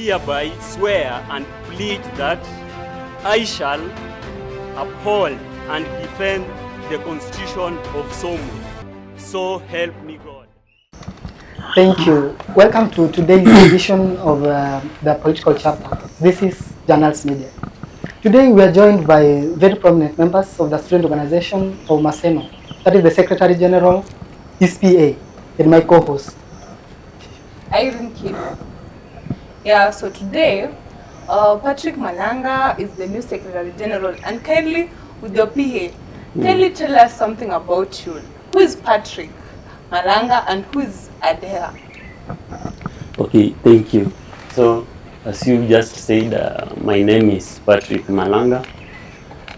hereby swear and pledge that I shall uphold and defend the Constitution of Somu. So help me God. Thank you. Welcome to today's edition of the political chapter. This is Janals Media. Today we are joined by very prominent members of the student organization of Maseno. That is the Secretary General, his PA, and my co-host. Irene Kim. Yeah, so today, Patrick Malanga is the new Secretary General, and kindly, with your PA, kindly tell us something about you. Who is Patrick Malanga and who is Adela? Okay, thank you. So, as you just said, my name is Patrick Malanga.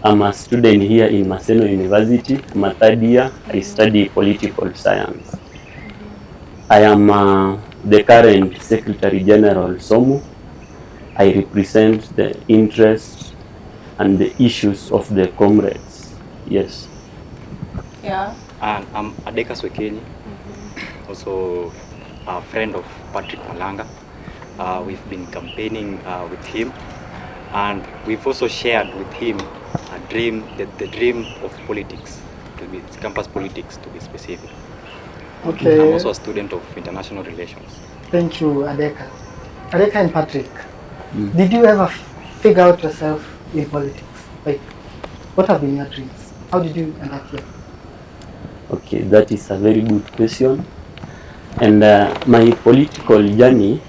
I'm a student here in Maseno University. I'm a third year. I study political science. I am the current Secretary General Somu. I represent the interests and the issues of the comrades. Yes. Yeah. And I'm Adeka Swekeni, also a friend of Patrick Malanga. We've been campaigning with him, and we've also shared with him a dream, the dream of politics, to be campus politics to be specific. Okay. I'm also a student of international relations. Thank you, Adeka. Adeka and Patrick, did you ever figure out yourself in politics? Like, what have been your dreams? How did you end up here? Okay, that is a very good question. And my political journey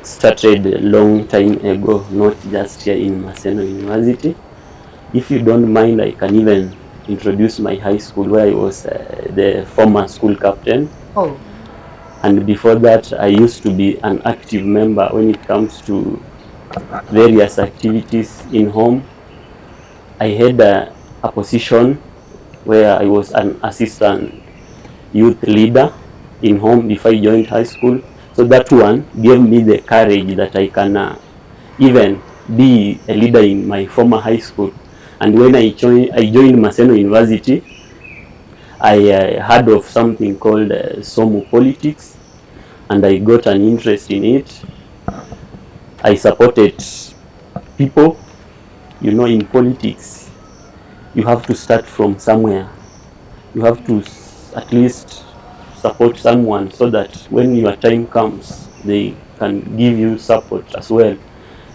started a long time ago, not just here in Maseno University. If you don't mind, I can even introduce my high school where I was the former school captain. Oh. And before that, I used to be an active member when it comes to various activities in home. I had a position where I was an assistant youth leader in home before I joined high school. So that one gave me the courage that I can even be a leader in my former high school. And when I joined Maseno University, I heard of something called Somu politics, and I got an interest in it. I supported people. You know, in politics, you have to start from somewhere. You have to at least support someone so that when your time comes, they can give you support as well.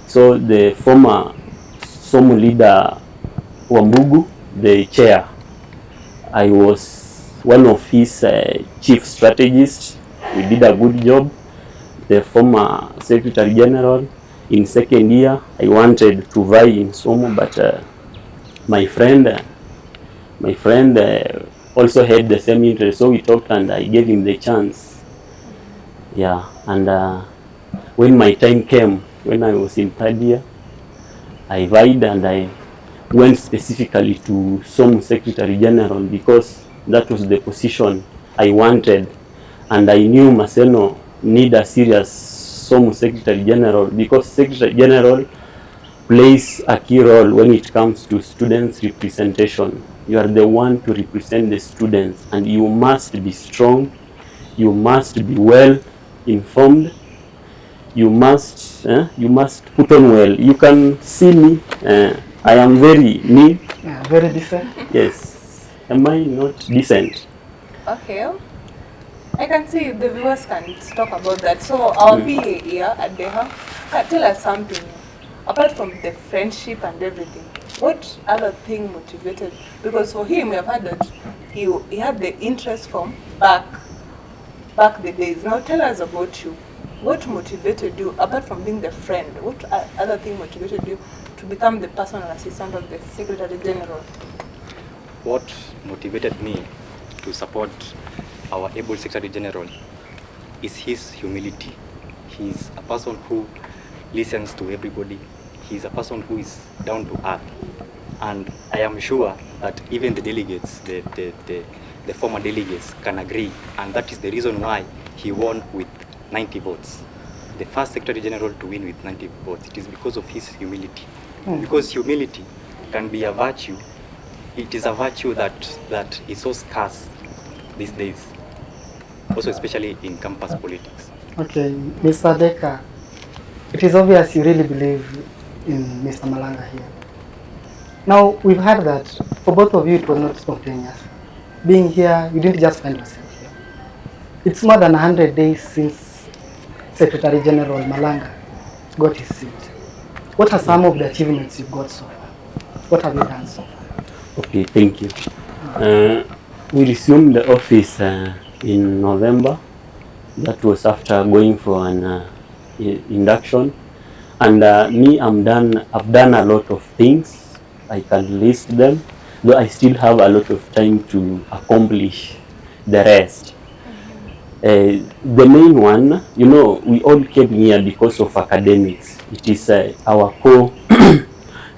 So the former Somu leader, Wambugu, the chair, I was one of his chief strategists. We did a good job. The former Secretary General, in second year, I wanted to vie in Somu, but my friend also had the same interest, so we talked and I gave him the chance. Yeah, and when my time came, when I was in third year, I vied and I went specifically to Somu Secretary General because that was the position I wanted, and I knew Maseno need a serious Somu Secretary General because Secretary General plays a key role when it comes to students' representation. You are the one to represent the students, and you must be strong, you must be well informed, you must put on well. You can see me, I am very neat. Yeah, very decent. Yes. Am I not decent? Okay. I can see the viewers can talk about that. So our PA here at Deha, tell us something. Apart from the friendship and everything, what other thing motivated? Because for him, we have heard that he had the interest from back the days. Now tell us about you. What motivated you, apart from being the friend, what other thing motivated you to become the personal assistant of the Secretary General? What motivated me to support our able Secretary General is his humility. He's a person who listens to everybody. He's a person who is down to earth. And I am sure that even the delegates, the former delegates can agree. And that is the reason why he won with 90 votes. The first Secretary General to win with 90 votes. It is because of his humility. Because humility can be a virtue. It is a virtue that is so scarce these days, also especially in campus politics. Okay, Mr. Deka, It is obvious you really believe in Mr. Malanga here. Now, we've heard that for both of you it was not spontaneous. Being here, you didn't just find yourself here. It's more than 100 days since Secretary General Malanga got his seat. What are some of the achievements you've got so far? What have you done so far? Okay, thank you. We resumed the office in November. That was after going for an induction. And I've done a lot of things. I can list them, though I still have a lot of time to accomplish the rest. The main one, you know, we all came here because of academics. It is our core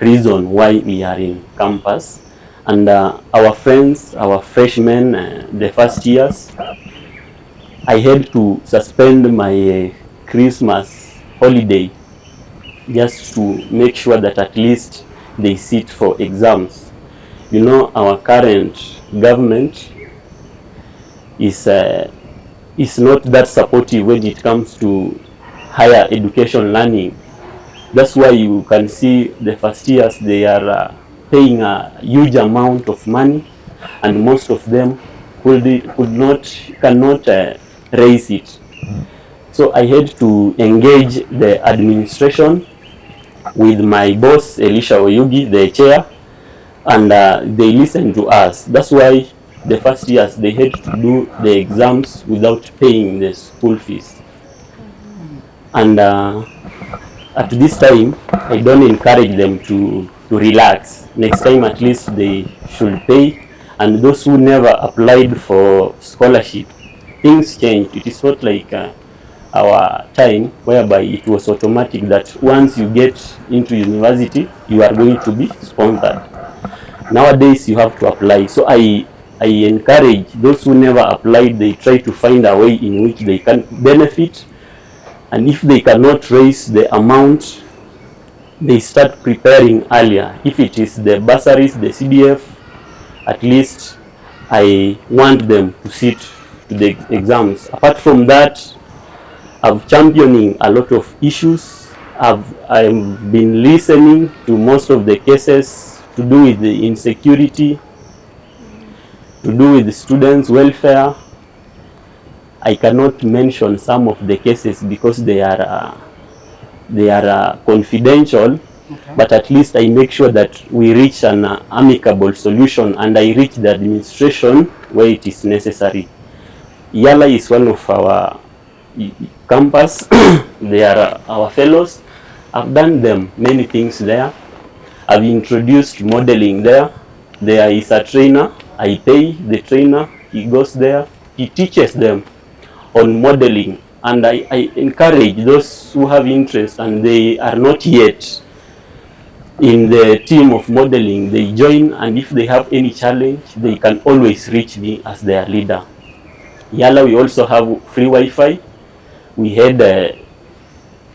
reason why we are in campus. And our friends, our freshmen, the first years, I had to suspend my Christmas holiday just to make sure that at least they sit for exams. You know, our current government is not that supportive when it comes to higher education learning. That's why you can see the first years they are paying a huge amount of money, and most of them cannot raise it. So I had to engage the administration with my boss Elisha Oyugi, the chair, and they listened to us. That's why the first years they had to do the exams without paying the school fees. And at this time, I don't encourage them to relax. Next time, at least they should pay. And those who never applied for scholarship, things changed. It is not like our time, whereby it was automatic that once you get into university, you are going to be sponsored. Nowadays, you have to apply. So I encourage those who never applied, they try to find a way in which they can benefit. And if they cannot raise the amount, they start preparing earlier. If it is the bursaries, the CDF, at least I want them to sit to the exams. Apart from that, I've championing a lot of issues. I've been listening to most of the cases to do with the insecurity, to do with the students' welfare. I cannot mention some of the cases because they are confidential, okay. But at least I make sure that we reach an amicable solution, and I reach the administration where it is necessary. Yala is one of our campus. They are our fellows. I've done them many things there. I've introduced modeling there. There is a trainer. I pay the trainer. He goes there. He teaches them on modeling. And I encourage those who have interest and they are not yet in the team of modeling, they join, and if they have any challenge, they can always reach me as their leader. Yala, we also have free Wi-Fi. We had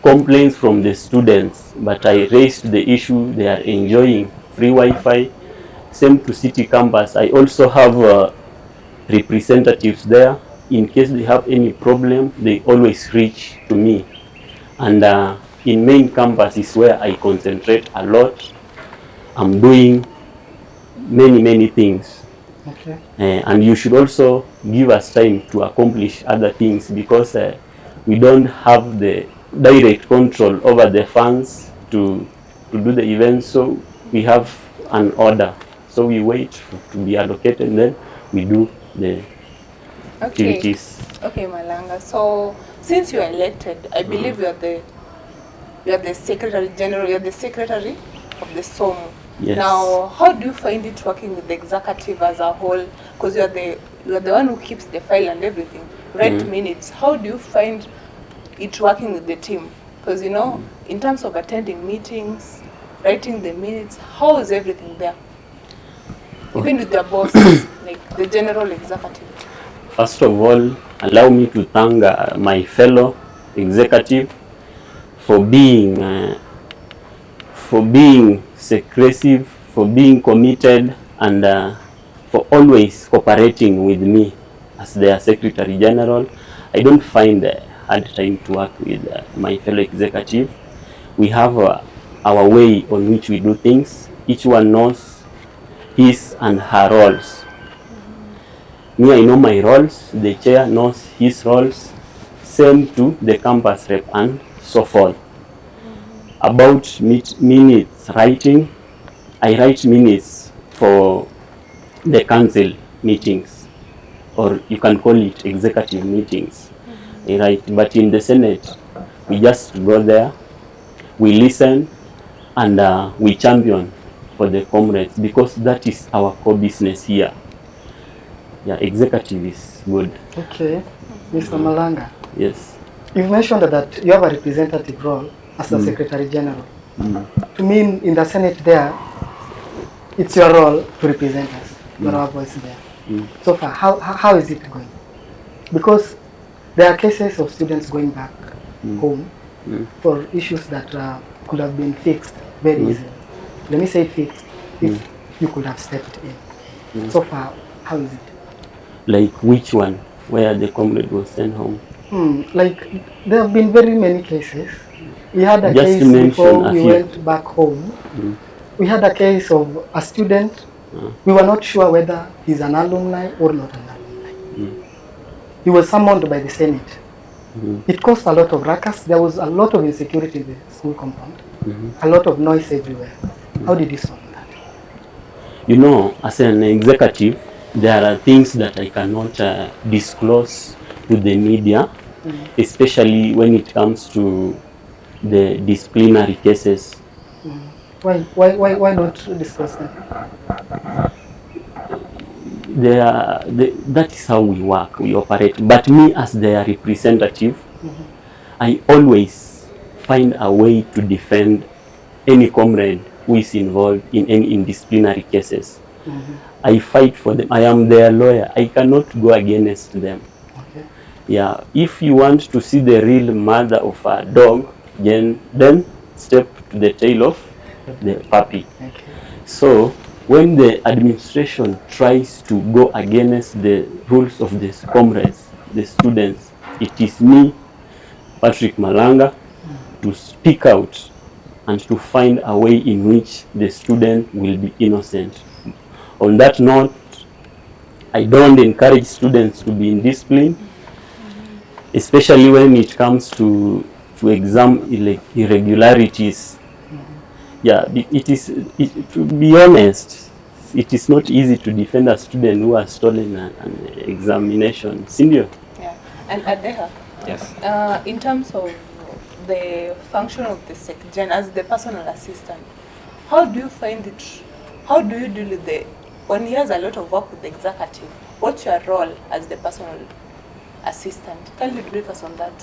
complaints from the students, but I raised the issue. They are enjoying free Wi-Fi. Same to City Campus. I also have representatives there. In case they have any problem, they always reach to me. And in main campus is where I concentrate a lot. I'm doing many things. Okay. And you should also give us time to accomplish other things, because we don't have the direct control over the funds to do the events. So we have an order. So we wait to be allocated, and then we do the activities. Okay, Malanga. So since you are elected, I believe you are the Secretary General, you are the Secretary of the SOMU. Yes. Now, how do you find it working with the executive as a whole? Because you are the one who keeps the file and everything, write minutes. How do you find it working with the team? Because you know, in terms of attending meetings, writing the minutes, how is everything there? Even with your bosses, like the general executive. First of all, allow me to thank my fellow executive for being secretive, for being committed, and for always cooperating with me as their Secretary General. I don't find a hard time to work with my fellow executive. we have our way on which we do things. Each one knows his and her roles. Me, I know my roles, the chair knows his roles, same to the campus rep and so forth. About minutes writing, I write minutes for the council meetings, or you can call it executive meetings. I write, but in the Senate, we just go there, we listen, and we champion for the comrades, because that is our core business here. Yeah, executive is good. Okay, Mr. Malanga, Yes. you've mentioned that you have a representative role as the Secretary General. To me, in the Senate there, it's your role to represent us. You're our voice there. So far, how is it going? Because there are cases of students going back home for issues that could have been fixed very easily. Let me say fixed, if you could have stepped in. So far, how is it? Like which one? Where the comrade was sent home? Like, there have been very many cases. We had a Just case to mention before a we few. went back home. We had a case of a student. We were not sure whether he's an alumni or not an alumni. He was summoned by the Senate. It caused a lot of ruckus. There was a lot of insecurity in the school compound. A lot of noise everywhere. How did you solve that? You know, as an executive, there are things that I cannot disclose to the media, especially when it comes to the disciplinary cases. Why not discuss that? That is how we work, we operate. But me as their representative, I always find a way to defend any comrade who is involved in any disciplinary cases. I fight for them. I am their lawyer. I cannot go against them. Okay. Yeah, if you want to see the real mother of a dog, then step to the tail of the puppy. Okay. So when the administration tries to go against the rules of the comrades, the students, it is me, Patrick Malanga, to speak out and to find a way in which the student will be innocent. On that note, I don't encourage students to be indisciplined, especially when it comes to exam irregularities. Yeah, to be honest, it is not easy to defend a student who has stolen an examination. Sindio? Yeah. And Adeha, Yes. in terms of the function of the SecGen as the personal assistant, how do you find it? How do you deal with when he has a lot of work with the executive? What's your role as the personal assistant? Can you brief us on that?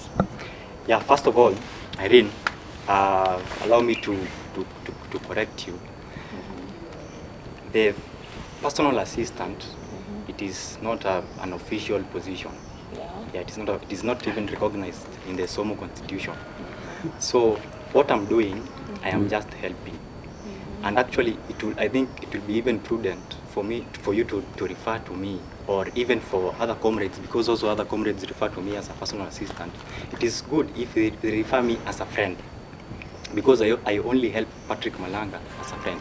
Yeah, first of all, Irene, allow me to correct you. The personal assistant, it is not an official position. Yeah, it is not even recognized in the SOMO constitution. So what I'm doing, I am just helping. And actually, I think it will be even prudent for you to refer to me, or even for other comrades, because also other comrades refer to me as a personal assistant. It is good if they refer me as a friend, because I only help Patrick Malanga as a friend.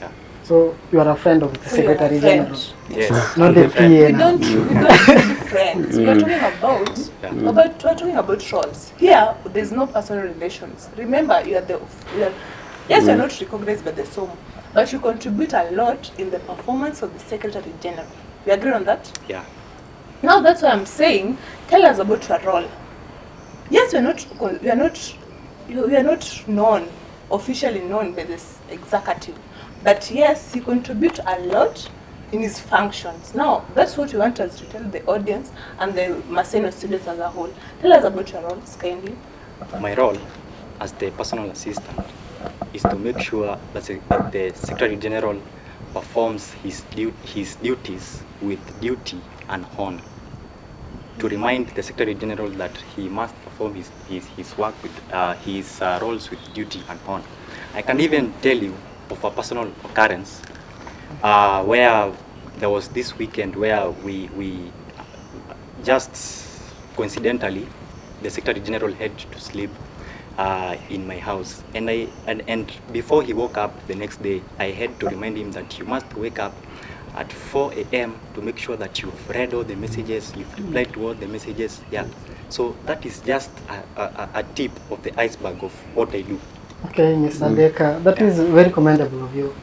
Yeah. So you are a friend of the So you're a Secretary friend. General, Yes. not I'm the a friend. We PA. don't be friends. We are talking about we're talking about roles. Here, there's no personal relations. Remember, yes, you're not recognized by the SOMO, but you contribute a lot in the performance of the Secretary General. We agree on that? Yeah. Now that's what I'm saying. Tell us about your role. Yes, we are not known, officially known by this executive, but yes, you contribute a lot in his functions. Now, that's what we want us to tell the audience and the Maseno students as a whole. Tell us about your roles, kindly. My role as the personal assistant is to make sure that the Secretary General performs his duties with duty and honor. To remind the Secretary General that he must perform his work with his roles with duty and honor. I can even tell you of a personal occurrence where there was this weekend where we just coincidentally, the Secretary General had to sleep, in my house. And before he woke up the next day, I had to remind him that you must wake up at 4 a.m. to make sure that you've read all the messages, you've replied to all the messages. Yeah. So that is just a tip of the iceberg of what I do. Okay, Mr. Deka, that is very commendable of you.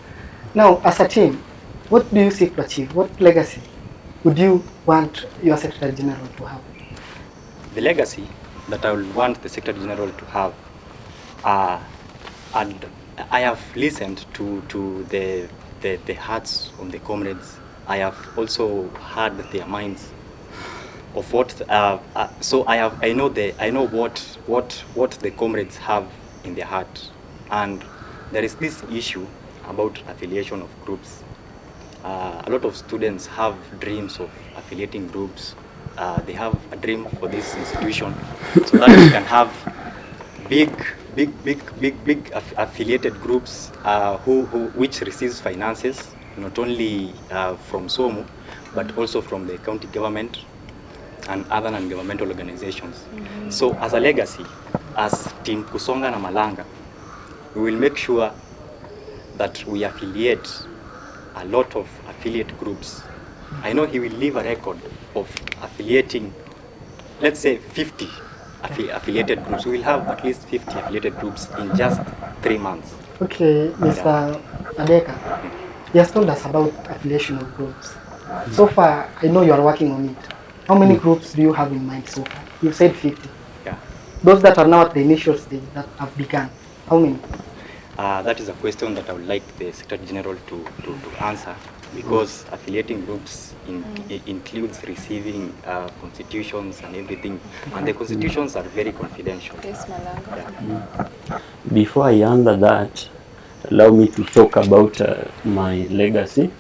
Now, as a team, what do you seek to achieve? What legacy would you want your Secretary General to have? The legacy that I would want the Secretary General to have, and I have listened to the hearts of the comrades. I have also heard their minds of what. So I know what the comrades have in their heart, and there is this issue about affiliation of groups. A lot of students have dreams of affiliating groups. They have a dream for this institution so that we can have big affiliated groups which receives finances not only from SOMU but also from the county government and other non-governmental organizations. So as a legacy, as Team Kusonga na Malanga, we will make sure that we affiliate a lot of affiliate groups. I know he will leave a record of affiliating, let's say 50 affiliated groups. We will have at least 50 affiliated groups in just 3 months. Okay, Mr. Adeka, you have told us about affiliation of groups. So far, I know you are working on it. How many groups do you have in mind so far? You said 50. Yeah. Those that are now at the initial stage that have begun, how many? That is a question that I would like the Secretary General to answer, because affiliating groups includes receiving constitutions and everything, and the constitutions are very confidential. Yes, Malanga. Yeah. Before I answer that, allow me to talk about my legacy.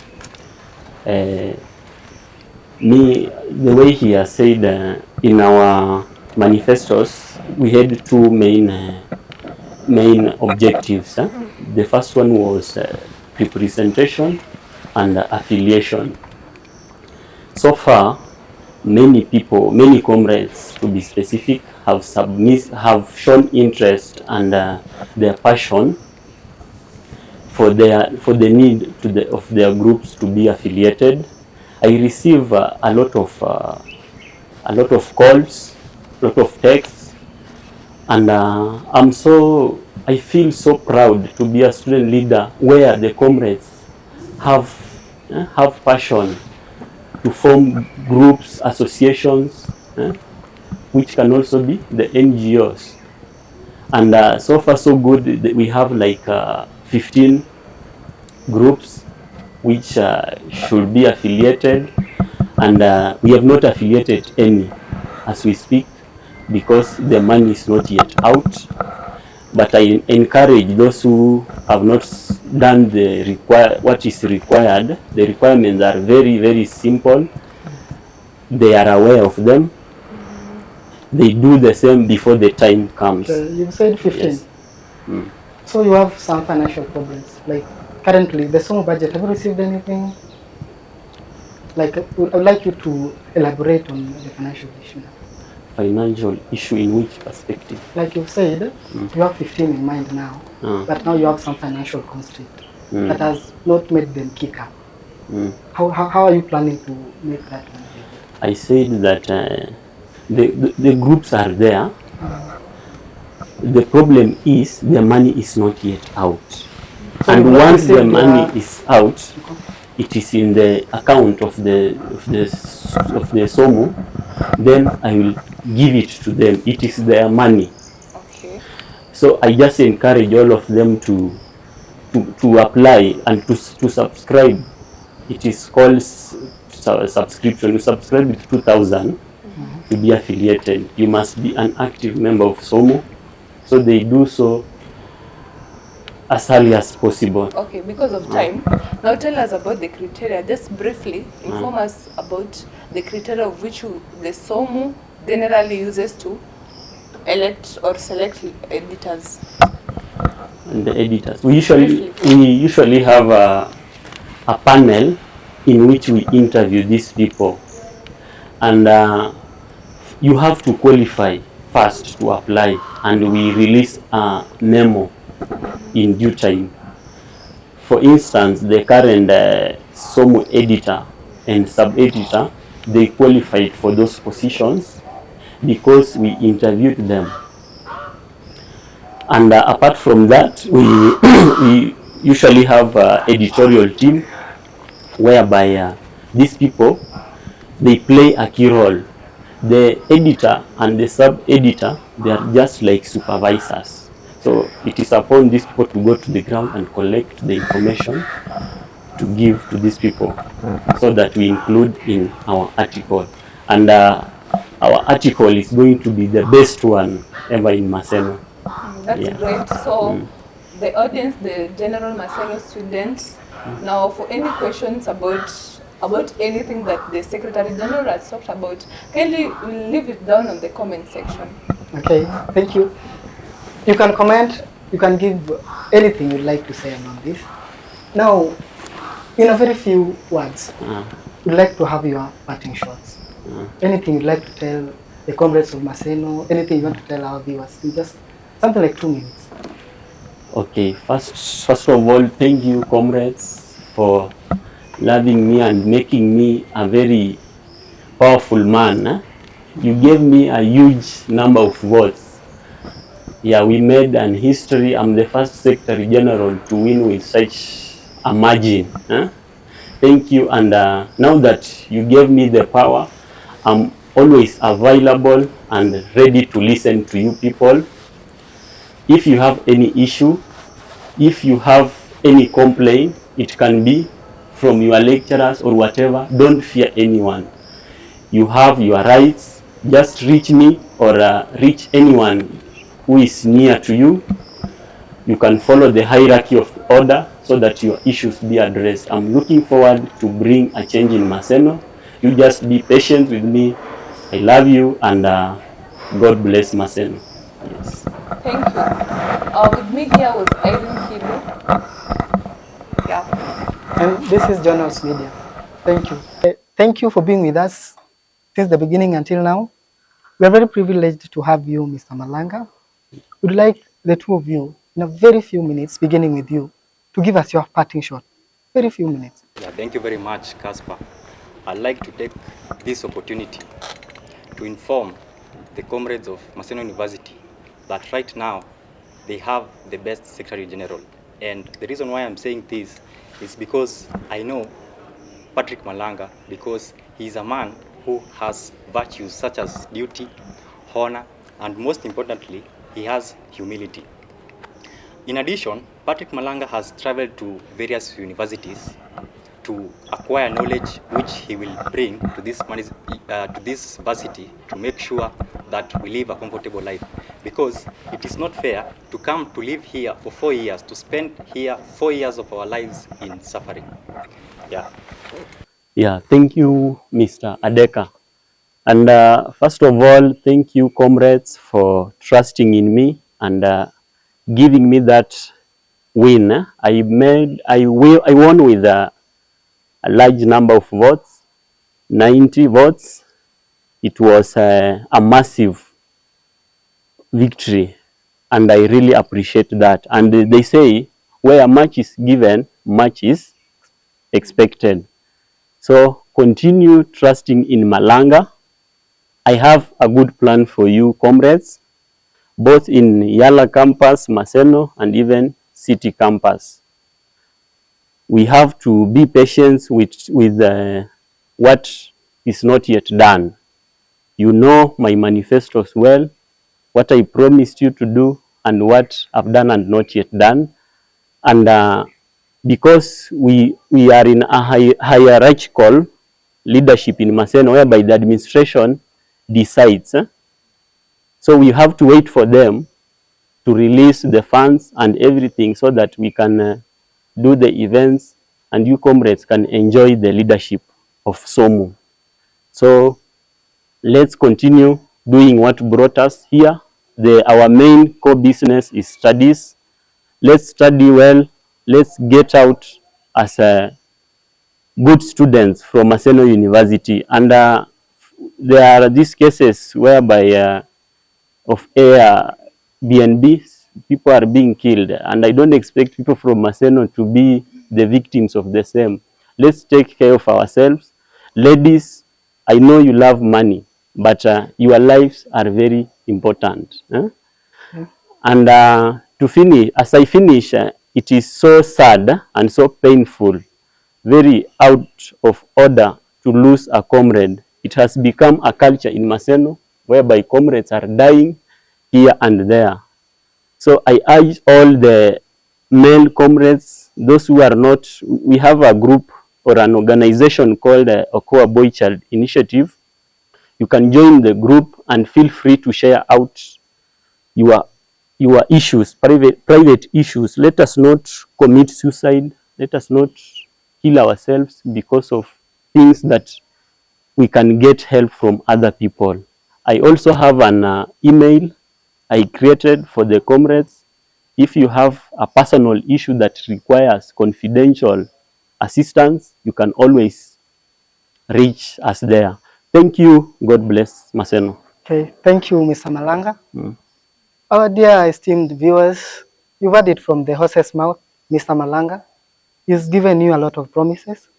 The way he has said, in our manifestos, we had two main objectives. The first one was representation and affiliation. So far, many people, many comrades, to be specific, have shown interest and their passion for the need of their groups to be affiliated. I receive a lot of calls, a lot of texts, and I feel so proud to be a student leader where the comrades have passion to form groups, associations, which can also be the NGOs. And so far so good. We have like 15 groups which should be affiliated, and we have not affiliated any as we speak because the money is not yet out. But I encourage those who have not done what is required. The requirements are very, very simple. They are aware of them. They do the same before the time comes. You said 15. Yes. So you have some financial problems. Like currently, the SOMO budget, have you received anything? Like, I would like you to elaborate on the financial issue. Financial issue in which perspective? Like you said, you have 15 in mind now, but now you have some financial constraint that has not made them kick up. How are you planning to make that one? I said that the groups are there. The problem is the money is not yet out. So and once the money is out, it is in the account of the SOMO, then I will give it to them. It is their money. Okay. So I just encourage all of them to apply and to subscribe. It is called subscription. You subscribe with 2,000 to be affiliated. You must be an active member of SOMO. So they do so as early as possible. Okay, because of time, now tell us about the criteria. Just briefly inform us about the criteria of which the SOMO generally uses to elect or select editors. And the editors. We usually have a panel in which we interview these people, and you have to qualify first to apply, and we release a memo in due time. For instance, the current SOMU editor and sub-editor, they qualified for those positions because we interviewed them. And apart from that, we usually have an editorial team whereby these people, they play a key role. The editor and the sub-editor, they are just like supervisors. So it is upon these people to go to the ground and collect the information to give to these people so that we include in our article. And our article is going to be the best one ever in Maseno. That's great. So the audience, the general Maseno students, now for any questions about anything that the Secretary General has talked about, kindly leave it down on the comment section. Okay, thank you. You can comment, you can give anything you'd like to say about this. Now, in a very few words, we'd like to have your parting shots. Anything you'd like to tell the comrades of Maseno, anything you want to tell our viewers, in just something like 2 minutes. Okay, first of all, thank you, comrades, for loving me and making me a very powerful man. You gave me a huge number of votes. Yeah, we made an history. I'm the first Secretary General to win with such a margin. Thank you. And now that you gave me the power, I'm always available and ready to listen to you people. If you have any issue, if you have any complaint, it can be from your lecturers or whatever. Don't fear anyone. You have your rights. Just reach me or reach anyone who is near to you. You can follow the hierarchy of order so that your issues be addressed. I'm looking forward to bring a change in Maseno. You just be patient with me. I love you, and God bless Maseno. Yes. Thank you. With me here was Irene Kibu. Yeah. And this is Janals Media. Thank you. Thank you for being with us since the beginning until now. We are very privileged to have you, Mr. Malanga. We'd like the two of you, in a very few minutes, beginning with you, to give us your parting shot. Very few minutes. Yeah, thank you very much, Caspar. I'd like to take this opportunity to inform the comrades of Maseno University that right now they have the best Secretary General. And the reason why I'm saying this is because I know Patrick Malanga, because he's a man who has virtues such as duty, honor, and most importantly, he has humility. In addition, Patrick Malanga has traveled to various universities to acquire knowledge which he will bring to this varsity to make sure that we live a comfortable life. Because it is not fair to come to live here for 4 years, to spend here 4 years of our lives in suffering. Yeah. Yeah, thank you, Mr. Adeka. And first of all, thank you, comrades, for trusting in me and giving me that win. I won with a large number of votes, 90 votes. It was a massive victory, and I really appreciate that. And they say, where much is given, much is expected. So continue trusting in Malanga. I have a good plan for you, comrades, both in Yala campus, Maseno, and even City campus. We have to be patient with what is not yet done. You know my manifestos well, what I promised you to do, and what I've done and not yet done. And because we are in a hierarchical leadership in Maseno, whereby the administration decides. So we have to wait for them to release the funds and everything so that we can do the events and you comrades can enjoy the leadership of SOMU. So let's continue doing what brought us here. Our main core business is studies. Let's study well. Let's get out as good students from Maseno University. And there are these cases whereby of air BNBs, people are being killed, and I don't expect people from Maseno to be the victims of the same. Let's take care of ourselves. Ladies, I know you love money, but your lives are very important. And to finish, as I finish, it is so sad and so painful, very out of order to lose a comrade. It has become a culture in Maseno whereby comrades are dying here and there. So I urge all the male comrades, those who are not, we have a group or an organization called Okoa Boy Child Initiative. You can join the group and feel free to share out your issues, private issues. Let us not commit suicide. Let us not kill ourselves because of things that we can get help from other people. I also have an email I created for the comrades. If you have a personal issue that requires confidential assistance, you can always reach us there. Thank you. God bless Maseno. Okay, thank you, Mr. Malanga. Our dear esteemed viewers, you've heard it from the horse's mouth, Mr. Malanga. He's given you a lot of promises.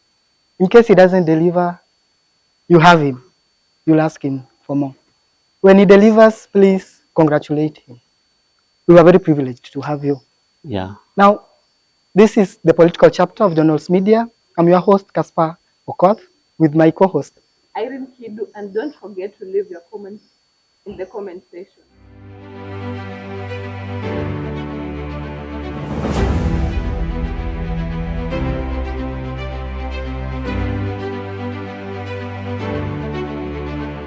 In case he doesn't deliver, you have him. You'll ask him for more. When he delivers, please congratulate him. We are very privileged to have you. Yeah. Now, this is the political chapter of Janals Media. I'm your host, Caspar Okoth, with my co-host, Irene Kidu, and don't forget to leave your comments in the comment section.